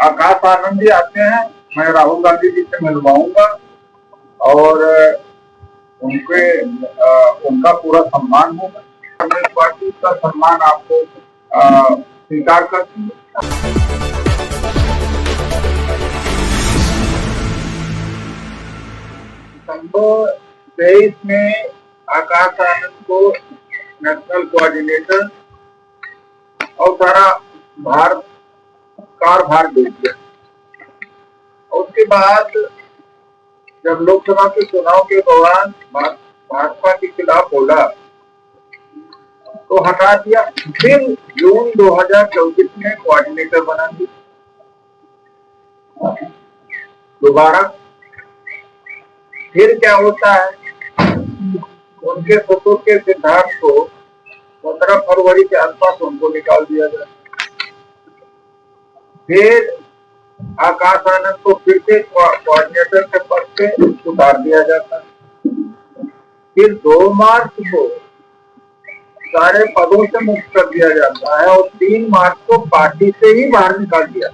आकाश आनंद जी आते हैं, मैं राहुल गांधी जी से मिलवाऊंगा और उनके उनका पूरा सम्मान होगा। कांग्रेस पार्टी का सम्मान आपको स्वीकार करती है। दिसंबर 23 में आकाश आनंद को नेशनल कोऑर्डिनेटर और सारा कारभार दे दिया। उसके बाद जब लोकसभा के चुनाव के दौरान भाजपा के खिलाफ बोला तो हटा दिया। फिर जून 2024 में कोऑर्डिनेटर बना दिया दोबारा। फिर क्या होता है, उनके ससुर के सिद्धार्थ को 15 फरवरी के आसपास उनको निकाल दिया गया। फिर आकाश आनंद को फिर से कोऑर्डिनेटर के पद से उतार दिया जाता है। फिर 2 मार्च को सारे पदों से मुक्त कर दिया जाता है और 3 मार्च को पार्टी से ही बाहर निकाल दिया।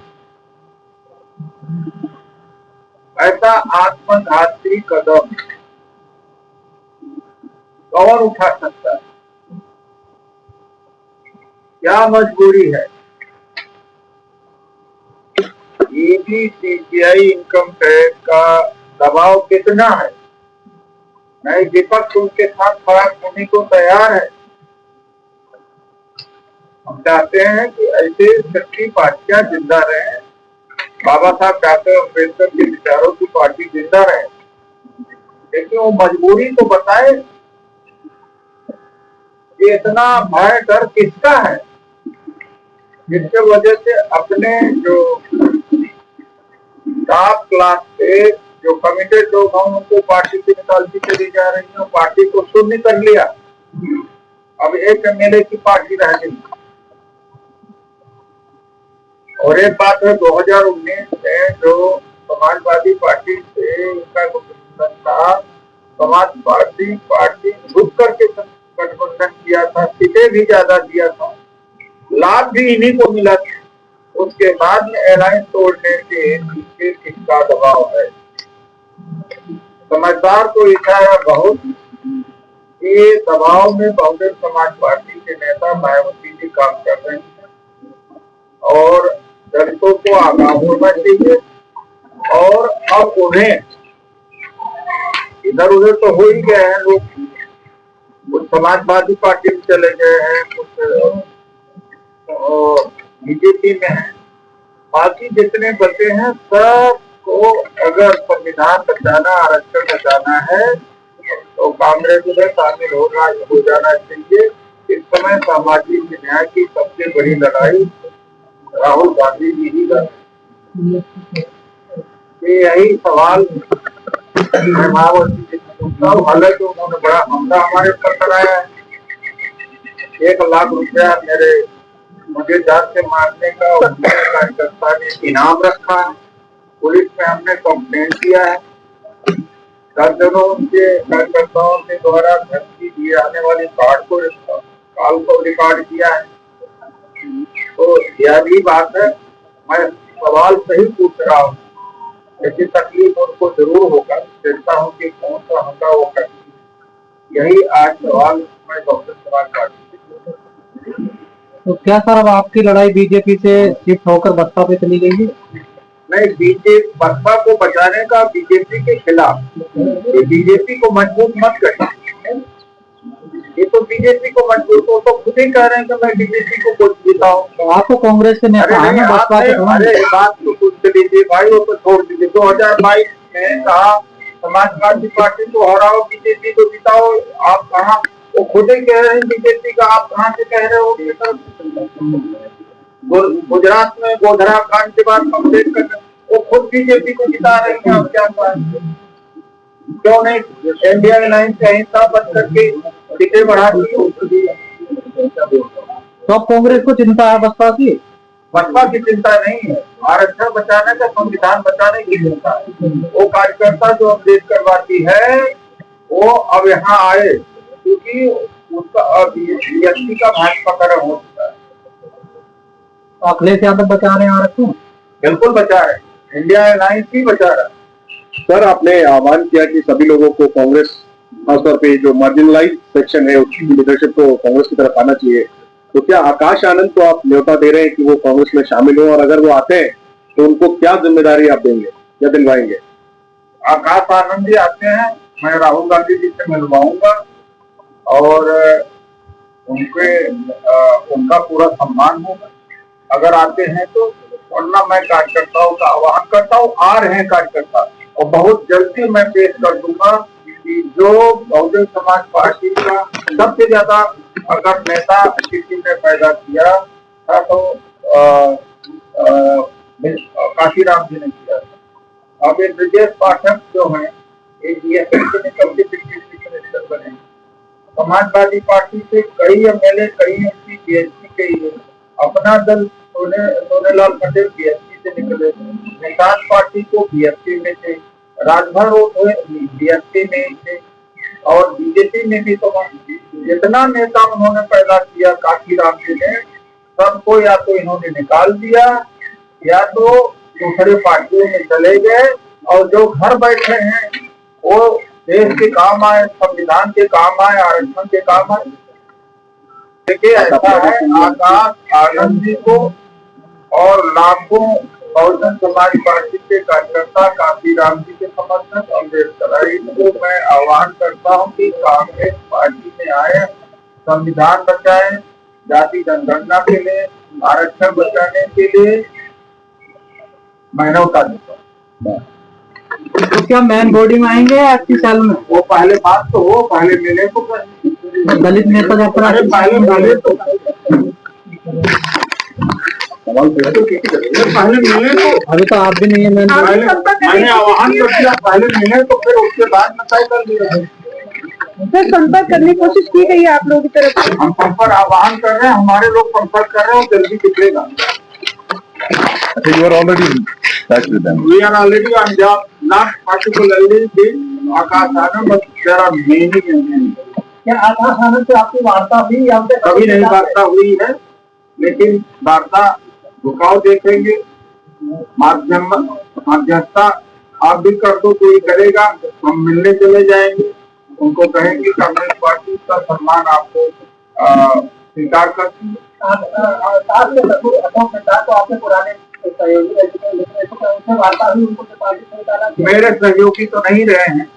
ऐसा आत्मघाती कदम कौन उठा सकता है? क्या मजबूरी है? ईडी, सीबीआई, इनकम टैक्स का दबाव कितना है? नए विपक्ष उनके साथ खड़ा होने को तैयार है। हम चाहते हैं कि ऐसे शक्ति पार्टियां जिंदा रहे, बाबा साहब डॉक्टर अम्बेडकर के विचारों की पार्टी जिंदा रहे, लेकिन वो मजबूरी तो बताए कि इतना भय डर किसका है जिसके वजह से अपने जो टॉप क्लास से जो कमिटेड लोग हैं उनको पार्टी से निकालती चली जा रही है। पार्टी को शून्य कर लिया, अब एक एमएलए की पार्टी रह गई। और एक बात है, 2019 में जो समाजवादी पार्टी से उनका गठबंधन था, समाजवादी पार्टी झुक करके गठबंधन किया था, सीटें भी ज्यादा दिया था, लाभ भी इन्हीं को मिला था। उसके बाद में अलायंस तोड़ने के पीछे किसका दबाव है? समझदार को इशारा बहुत, ये दबाव में बहुजन समाज पार्टी के नेता मायावती जी काम कर रहे हैं और दलितों को आगाह होना चाहिए। और अब उन्हें इधर उधर तो हो ही गए हैं लोग, कुछ समाजवादी पार्टी में चले गए हैं, कुछ बीजेपी में है, बाकी जितने बचे हैं सबको अगर संविधान बचाना, आरक्षण बचाना है तो कांग्रेस में शामिल हो जाना चाहिए। इस समय सामाजिक न्याय की सबसे बड़ी लड़ाई राहुल गांधी जी ही लड़, यही सवाल मायावती जी से पूछता हूँ। हालांकि उन्होंने बड़ा हमला हमारे ऊपर कराया है, 1 लाख रुपया मुझे जान से मारने का कार्यकर्ता ने इनाम रखा है। पुलिस में हमने कंप्लेंट किया है, दर्जनों उनके कार्यकर्ताओं के द्वारा धमकी दिए आने वाली कॉल को रिकॉर्ड किया है। तो यह भी बात है, मैं सवाल सही पूछ रहा हूँ, लेकिन तकलीफ उनको जरूर होगा। देखता हूँ कि कौन सा हमला वो करती है। यही आज सवाल मैं बहुजन समाज पार्टी से। तो क्या सर अब आपकी लड़ाई बीजेपी से शिफ्ट होकर बसपा पे चली गई है? नहीं, बीजेपी बसपा को बचाने का बीजेपी के खिलाफ, ये बीजेपी को मजबूत मत करें। ये तो बीजेपी को मजबूत हो तो खुद ही कह रहे हैं कि मैं बीजेपी को कुछ जिताऊं। तो आपको कांग्रेस से नेता है ना बसपा के? अरे बात तो सुन लीजिए भाई, वो तो छोड़ दीजिए। 2022 में कहा समाजवादी पार्टी को हराओ, बीजेपी को जिताओ, आप कहा? वो खुद ही कह रहे हैं बीजेपी का, आप कहाँ से कह रहे हो? गुजरात में गोधरा कांड के बाद कंप्लेंट कर, वो खुद बीजेपी को जिता रही है। अब क्या क्यों नहीं इंडिया लाइन से अहिंसा बंद करके सीटें बढ़ा दी? तो अब कांग्रेस को चिंता है बसपा की? बसपा की चिंता नहीं है, आरक्षण बचाने का, संविधान बचाने की चिंता है। वो कार्यकर्ता जो अम्बेडकरवादी है वो अब यहाँ आए, क्योंकि उसका व्यक्ति का भाजपा करण हो चुका है। अखिलेश यादव बचा रहे हैं आरक्षण। बिल्कुल बचा है, इंडिया अलायंस ही बचा रहा। सर, आपने आह्वान किया कि सभी लोगों को कांग्रेस, खासतौर पे जो मार्जिनलाइज सेक्शन है उसकी लीडरशिप को कांग्रेस की तरफ आना चाहिए, तो क्या आकाश आनंद को आप न्योता दे रहे हैं कि वो कांग्रेस में शामिल हो, और अगर वो आते हैं तो उनको क्या जिम्मेदारी आप देंगे या दिलवाएंगे? आकाश आनंद जी आते हैं, मैं राहुल गांधी जी से मिलवाऊंगा और उनका पूरा सम्मान होगा अगर आते हैं तो। वरना मैं कार्यकर्ताओं का आह्वान करता हूँ, आ रहे हैं कार्यकर्ता, और बहुत जल्दी मैं पेश कर दूंगा कि जो बहुजन समाज पार्टी का सबसे ज्यादा अगर नेता किसी ने पैदा किया था तो काशीराम जी ने किया था। अब ये ब्रजेश पाठक जो है ये बीएसपी से निकल के डिप्टी मिनिस्टर बने। समाजवादी पार्टी से कई एमएलए, कई एमपी बीएसपी के ही है। अपना दल सोनेलाल पटेल बीएसपी से निकले, निषाद पार्टी को बीएसपी में थे, राजभर बीएसपी में ही थे, और बीजेपी में भी तो जितना नेता उन्होंने पैदा किया काशीराम जी ने, सबको या तो इन्होंने निकाल दिया या तो दूसरे पार्टियों में चले गए, और जो घर बैठे हैं वो देश के काम आए, संविधान के काम आए, आरक्षण के काम आए। देखिए ऐसा है, आकाश आनंद जी को और लाखों बहुजन समाज पार्टी के कार्यकर्ता काशीराम जी के समर्थक अम्बेडकर को मैं आह्वान करता हूं कि कांग्रेस पार्टी में आए, संविधान बचाएं, जाति जनगणना के लिए, आरक्षण बचाने के लिए मैं न्योता देता हूँ। तो क्या मेन बॉडी में आएंगे आपकी साल में? वो पहले बात तो हो, पहले मिले तो दलित नेता जब पहले मिले तो पहले मिले तो अभी तो आप भी नहीं है मेन बॉडी। मैंने आह्वान कर दिया, पहले मिले तो फिर उसके बाद में तय कर दिया। सर, संपर्क करने की कोशिश की गई है आप लोगों की तरफ से? हम संपर्क आह्वान कर रहे हैं, हमारे लोग संपर्क कर रहे हैं, जल्दी निकलेगा। You are already in touch with them. We are already on job, not particularly with Akash Anand, but there are many. क्या आकाश आनंद से आपकी वार्ता हुई या कभी नहीं वार्ता हुई है, लेकिन वार्ता झुकाव देखेंगे, मध्यस्थता आप भी कर दो तो ये करेगा, हम मिलने चले जाएंगे, उनको कहेंगे कांग्रेस पार्टी का सम्मान आपको स्वीकार करती है। आपके पुराने मेरे सहयोगी तो नहीं रहे हैं,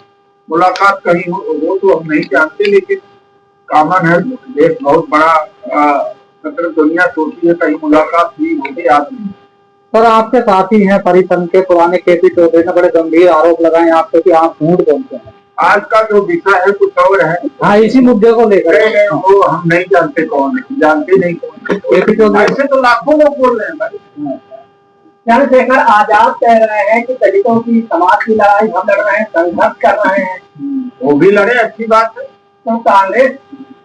मुलाकात कहीं हो तो हम नहीं जानते, लेकिन कॉमन है, देश बहुत बड़ा, दुनिया सोचती है कहीं मुलाकात हुई होगी आदमी। सर, आपके साथी हैं परिसंघ के पुराने केपी चौधरी ने बड़े गंभीर आरोप लगाए आप पे कि आप झूठ बोलते हैं। आज का जो विषय है कुछ और है। हाँ, इसी मुद्दे को लेकर वो हम नहीं जानते कौन है, जानते नहीं कौन है। ऐसे तो लाखों लोग बोल रहे हैं भाई। चंद्रशेखर आजाद कह रहे हैं कि दलितों की समाज की लड़ाई हम लड़ रहे हैं, संघर्ष कर रहे हैं। वो भी लड़े, अच्छी बात है। तो कांग्रेस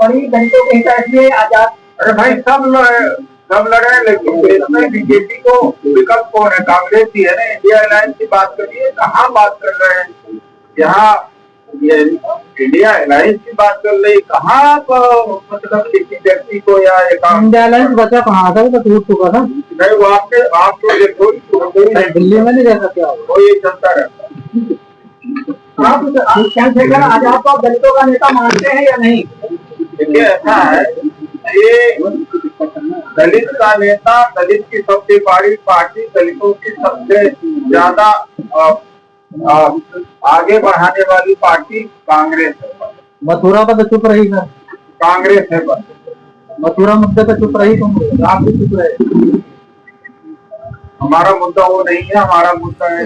बड़ी दलितों के हित में आजाद। अरे भाई सब लड़े, लेकिन देश में बीजेपी को विकल्प कौन है? कांग्रेस ही है ना। इंडिया अलायंस की बात करिए, कहाँ बात कर रहे हैं? यहाँ इंडिया अलायंस की बात कर रही, कहाँ मतलब किसी व्यक्ति को या इंडिया अलायंस बचा कहाँ था? वो तो टूट चुका था। नहीं, वो आप तो देखो दिल्ली में नहीं रह सकते, वो ये चलता रहता। आप चंद्रशेखर आजाद को दलितों का नेता मानते हैं या नहीं? देखिए ऐसा है, ये दलित का नेता, दलित की सबसे बड़ी पार्टी, दलितों की सबसे ज्यादा आगे बढ़ाने वाली पार्टी कांग्रेस है। मथुरा पर तो चुप रही है कांग्रेस है, बस मथुरा मुद्दे पे चुप रही, तुम आप भी चुप रहे। हमारा मुद्दा वो नहीं है, हमारा मुद्दा है